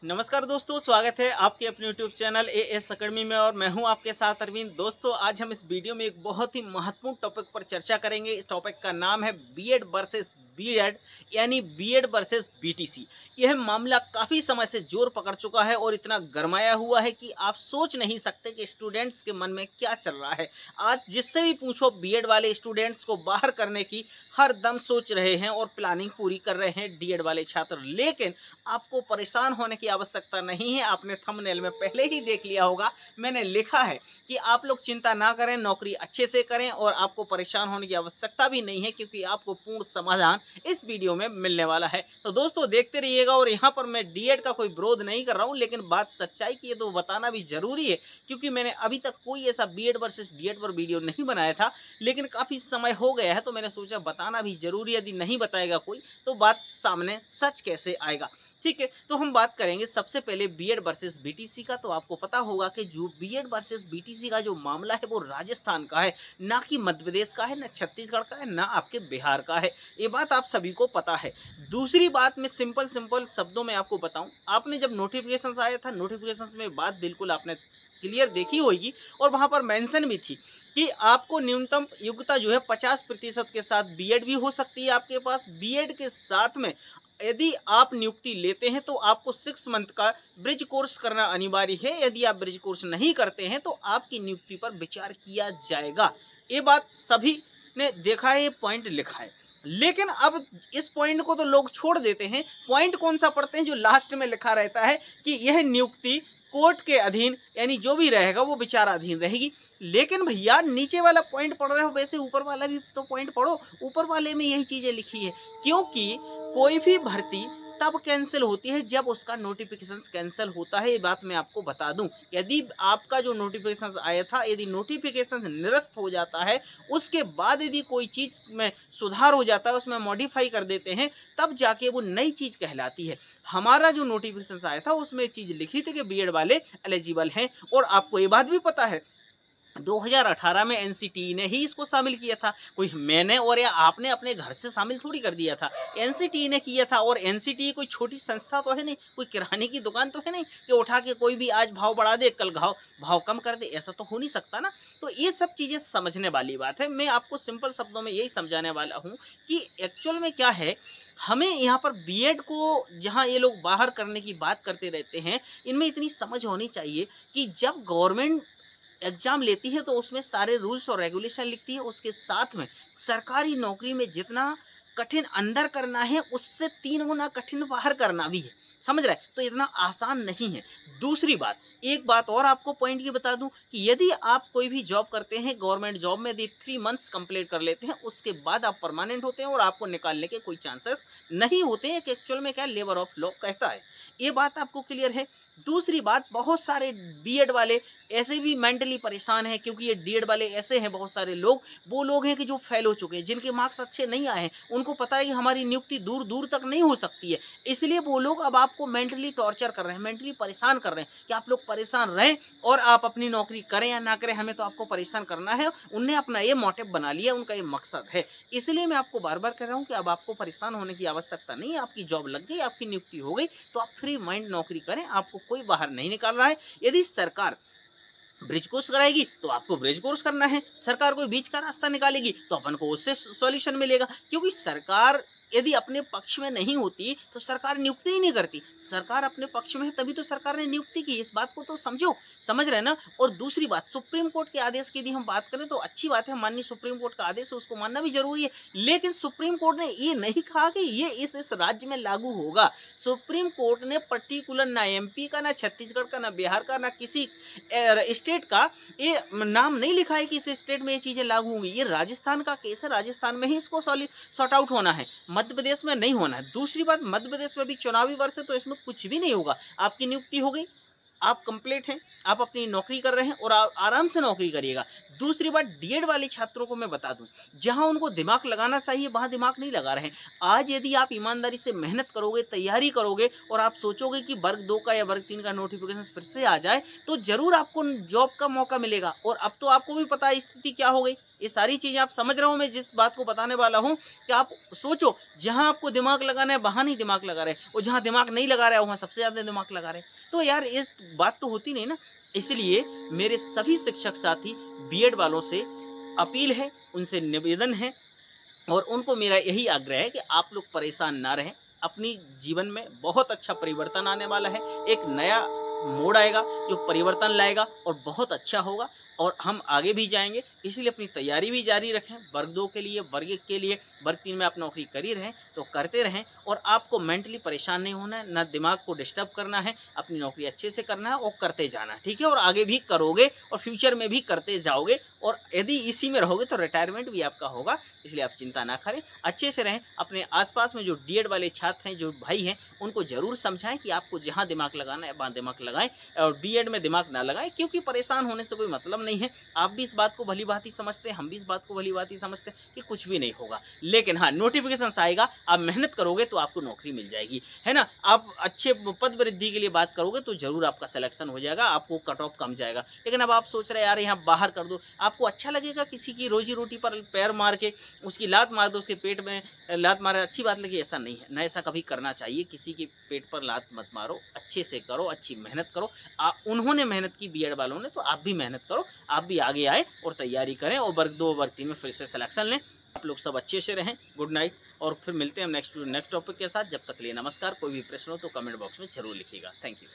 नमस्कार दोस्तों, स्वागत है आपके अपने यूट्यूब चैनल एएस अकेडमी में और मैं हूं आपके साथ अरविंद। दोस्तों, आज हम इस वीडियो में एक बहुत ही महत्वपूर्ण टॉपिक पर चर्चा करेंगे। इस टॉपिक का नाम है बीएड वर्सेस बीएड, यानी बीएड वर्सेस बीटीसी। यह मामला काफ़ी समय से जोर पकड़ चुका है और इतना गरमाया हुआ है कि आप सोच नहीं सकते कि स्टूडेंट्स के मन में क्या चल रहा है। आज जिससे भी पूछो, बीएड वाले स्टूडेंट्स को बाहर करने की हर दम सोच रहे हैं और प्लानिंग पूरी कर रहे हैं डीएड वाले छात्र। लेकिन आपको परेशान होने की आवश्यकता नहीं है। आपने थंबनेल में पहले ही देख लिया होगा, मैंने लिखा है कि आप लोग चिंता ना करें, नौकरी अच्छे से करें और आपको परेशान होने की आवश्यकता भी नहीं है, क्योंकि आपको पूर्ण समाधान इस वीडियो में मिलने वाला है। तो दोस्तों, देखते रहिएगा। और यहाँ पर मैं डीएड का कोई विरोध नहीं कर रहा हूँ, लेकिन बात सच्चाई की है तो बताना भी जरूरी है, क्योंकि मैंने अभी तक कोई ऐसा बीएड वर्सेस डीएड पर वीडियो नहीं बनाया था। लेकिन काफ़ी समय हो गया है, तो मैंने सोचा बताना भी जरूरी है। यदि नहीं बताएगा कोई तो बात सामने सच कैसे आएगा। ठीक है, तो हम बात करेंगे सबसे पहले बीएड वर्सेस बीटीसी का। तो आपको पता होगा कि जो बीएड वर्सेस बीटीसी का जो मामला है वो राजस्थान का है, ना कि मध्य प्रदेश का है, ना छत्तीसगढ़ का है, ना आपके बिहार का है। ये बात आप सभी को पता है। दूसरी बात मैं सिंपल सिंपल शब्दों में आपको बताऊं, आपने जब नोटिफिकेशन आया था, नोटिफिकेशन में बात बिल्कुल आपने क्लियर देखी होगी और वहां पर मेंशन भी थी कि आपको न्यूनतम योग्यता जो है 50% के साथ बीएड भी हो सकती है आपके पास। बीएड के साथ में यदि आप नियुक्ति लेते हैं तो आपको 6 मंथ का ब्रिज कोर्स करना अनिवार्य है। यदि आप ब्रिज कोर्स नहीं करते हैं तो आपकी नियुक्ति पर विचार किया जाएगा। ये बात सभी ने देखा है, ये पॉइंट लिखा है। लेकिन अब इस पॉइंट को तो लोग छोड़ देते हैं। पॉइंट कौन सा पढ़ते हैं? जो लास्ट में लिखा रहता है कि यह नियुक्ति कोर्ट के अधीन, यानी जो भी रहेगा वो विचाराधीन रहेगी। लेकिन भैया, नीचे वाला पॉइंट पढ़ रहे हो, वैसे ऊपर वाला भी तो पॉइंट पढ़ो। ऊपर वाले में यही चीजें लिखी है, क्योंकि कोई भी भर्ती तब कैंसिल होती है जब उसका नोटिफिकेशन कैंसिल होता है। ये बात मैं आपको बता दूं। यदि आपका जो नोटिफिकेशन आया था, यदि नोटिफिकेशन निरस्त हो जाता है, उसके बाद यदि कोई चीज में सुधार हो जाता है, उसमें मॉडिफाई कर देते हैं, तब जाके वो नई चीज कहलाती है। हमारा जो नोटिफिकेशन आया था उसमें चीज लिखी थी कि बीएड वाले एलिजिबल हैं। और आपको ये बात भी पता है, 2018 में एनसीटीई ने ही इसको शामिल किया था। कोई मैंने और या आपने अपने घर से शामिल थोड़ी कर दिया था, एनसीटीई ने किया था। और एनसीटीई कोई छोटी संस्था तो है नहीं, कोई किराने की दुकान तो है नहीं कि उठा के कोई भी आज भाव बढ़ा दे, कल भाव कम कर दे। ऐसा तो हो नहीं सकता ना। तो ये सब चीज़ें समझने वाली बात है। मैं आपको सिंपल शब्दों में यही समझाने वाला हूँ कि एक्चुअल में क्या है। हमें यहाँ पर बीएड को जहाँ ये लोग बाहर करने की बात करते रहते हैं, इनमें इतनी समझ होनी चाहिए कि जब गवर्नमेंट एग्जाम लेती है तो उसमें सारे रूल्स और रेगुलेशन लिखती है। उसके साथ में सरकारी नौकरी में जितना कठिन अंदर करना है, उससे 3 गुना कठिन बाहर करना भी है। समझ रहे हैं? तो इतना आसान नहीं है। दूसरी बात, एक बात और आपको पॉइंट ये बता दूं कि यदि आप कोई भी जॉब करते हैं, गवर्नमेंट जॉब में यदि 3 मंथ्स कंप्लीट कर लेते हैं, उसके बाद आप परमानेंट होते हैं और आपको निकालने के कोई चांसेस नहीं होते हैं। कि एक्चुअल में क्या लेबर ऑफ लॉ कहता है। ये बात आपको क्लियर है। दूसरी बात, बहुत सारे बीएड वाले ऐसे भी मेंटली परेशान हैं, क्योंकि ये डीएड वाले ऐसे हैं, बहुत सारे लोग वो लोग हैं कि जो फेल हो चुके हैं, जिनके मार्क्स अच्छे नहीं आए हैं। उनको पता है कि हमारी नियुक्ति दूर दूर तक नहीं हो सकती है, इसलिए वो लोग अब आपको मेंटली टॉर्चर कर रहे हैं, मेंटली परेशान कर रहे हैं कि आप लोग परेशान रहें और आप अपनी नौकरी करें या ना करें, हमें तो आपको परेशान करना है। उनने अपना ये मोटिव बना लिया, उनका ये मकसद है। इसलिए मैं आपको बार बार कह रहा हूँ कि अब आपको परेशान होने की आवश्यकता नहीं है। आपकी जॉब लग गई, आपकी नियुक्ति हो गई, तो आप फ्री माइंड नौकरी करें, आपको कोई बाहर नहीं निकाल रहा है। यदि सरकार ब्रिज कोर्स कराएगी तो आपको ब्रिज कोर्स करना है। सरकार कोई बीच का रास्ता निकालेगी तो अपन को उससे सॉल्यूशन मिलेगा, क्योंकि सरकार यदि अपने पक्ष में नहीं होती तो सरकार नियुक्ति ही नहीं करती। सरकार अपने पक्ष में है तभी तो सरकार ने नियुक्ति की। इस बात को तो समझो, समझ रहे हैं ना। और दूसरी बात, सुप्रीम कोर्ट के आदेश की यदि हम बात करें तो अच्छी बात है, माननीय सुप्रीम कोर्ट का आदेश है, उसको मानना भी जरूरी है। लेकिन सुप्रीम कोर्ट ने ये नहीं कहा कि ये इस राज्य में लागू होगा। सुप्रीम कोर्ट ने पर्टिकुलर ना एमपी का, ना छत्तीसगढ़ का, ना बिहार का, ना किसी स्टेट का ये नाम नहीं लिखा है कि इस स्टेट में ये चीजें लागू होंगी। ये राजस्थान का केस है, राजस्थान में ही इसको सॉर्ट आउट होना है, मध्य प्रदेश में नहीं होना है। दूसरी बात, मध्य प्रदेश में भी चुनावी वर्ष है तो इसमें कुछ भी नहीं होगा। आपकी नियुक्ति हो गई, आप कंप्लीट हैं, आप अपनी नौकरी कर रहे हैं और आप आराम से नौकरी करिएगा। दूसरी बात, डीएड वाले छात्रों को मैं बता दूं, जहां उनको दिमाग लगाना चाहिए वहां दिमाग नहीं लगा रहे हैं। आज यदि आप ईमानदारी से मेहनत करोगे, तैयारी करोगे और आप सोचोगे कि वर्ग 2 का या वर्ग 3 का नोटिफिकेशन फिर से आ जाए, तो जरूर आपको जॉब का मौका मिलेगा। और अब तो आपको भी पता है स्थिति क्या हो गई। ये सारी चीजें आप समझ रहे हो मैं जिस बात को बताने वाला हूँ, कि आप सोचो, जहां आपको दिमाग लगाना है वहां नहीं दिमाग लगा रहे, और जहां दिमाग नहीं लगा रहा है वहां सबसे ज्यादा दिमाग लगा रहे। तो यार इस बात तो होती नहीं ना। इसलिए मेरे सभी शिक्षक साथी बीएड वालों से अपील है, उनसे निवेदन है, और उनको मेरा यही आग्रह है कि आप लोग परेशान ना रहें। अपनी जीवन में बहुत अच्छा परिवर्तन आने वाला है। एक नया मोड़ आएगा जो परिवर्तन लाएगा और बहुत अच्छा होगा, और हम आगे भी जाएँगे। इसलिए अपनी तैयारी भी जारी रखें। वर्ग 2 के लिए, वर्ग 1 के लिए, वर्ग 3 में आप नौकरी कर ही रहें तो करते रहें, और आपको मेंटली परेशान नहीं होना है, ना दिमाग को डिस्टर्ब करना है। अपनी नौकरी अच्छे से करना है और करते जाना है, ठीक है? और आगे भी करोगे और फ्यूचर में भी करते जाओगे, और यदि इसी में रहोगे तो रिटायरमेंट भी आपका होगा। इसलिए आप चिंता ना करें, अच्छे से रहें। अपने आस-पास में जो डीएड वाले छात्र हैं, जो भाई हैं, उनको ज़रूर समझाएँ कि आपको जहाँ दिमाग लगाना है वहाँ दिमाग लगाएँ, और बीएड में दिमाग ना लगाएँ, क्योंकि परेशान होने से कोई मतलब नहीं है। आप भी इस बात को भली-भाँति समझते हैं, हम भी इस बात को भली-भाँति समझते हैं कि कुछ भी नहीं होगा। लेकिन हाँ, नोटिफ़िकेशंस आएगा, आप मेहनत करोगे तो आपको नौकरी मिल जाएगी, है ना? आप अच्छे पद वृद्धि के लिए बात करोगे तो ज़रूर आपका सिलेक्शन हो जाएगा, आपको कट ऑफ कम जाएगा। लेकिन अब आप सोच रहे हैं यार यहाँ बाहर कर दो, आपको अच्छा लगेगा किसी की रोज़ी-रोटी पर पैर मार के, उसकी लात मार दो, उसके पेट में लात मारे अच्छी बात लगी? ऐसा नहीं है, ना ऐसा कभी करना चाहिए। किसी के पेट पर लात मत मारो, अच्छे से करो, अच्छी मेहनत करो। उन्होंने मेहनत की बीएड वालों ने, तो आप भी मेहनत करो, आप भी आगे आए और तैयारी करें, और वर्ग 2, वर्ग 3 में फिर से सिलेक्शन लें। आप लोग सब अच्छे से रहें। गुड नाइट, और फिर मिलते हैं हम नेक्स्ट टॉपिक के साथ। जब तक के लिए नमस्कार। कोई भी प्रश्न हो तो कमेंट बॉक्स में ज़रूर लिखिएगा। Thank you.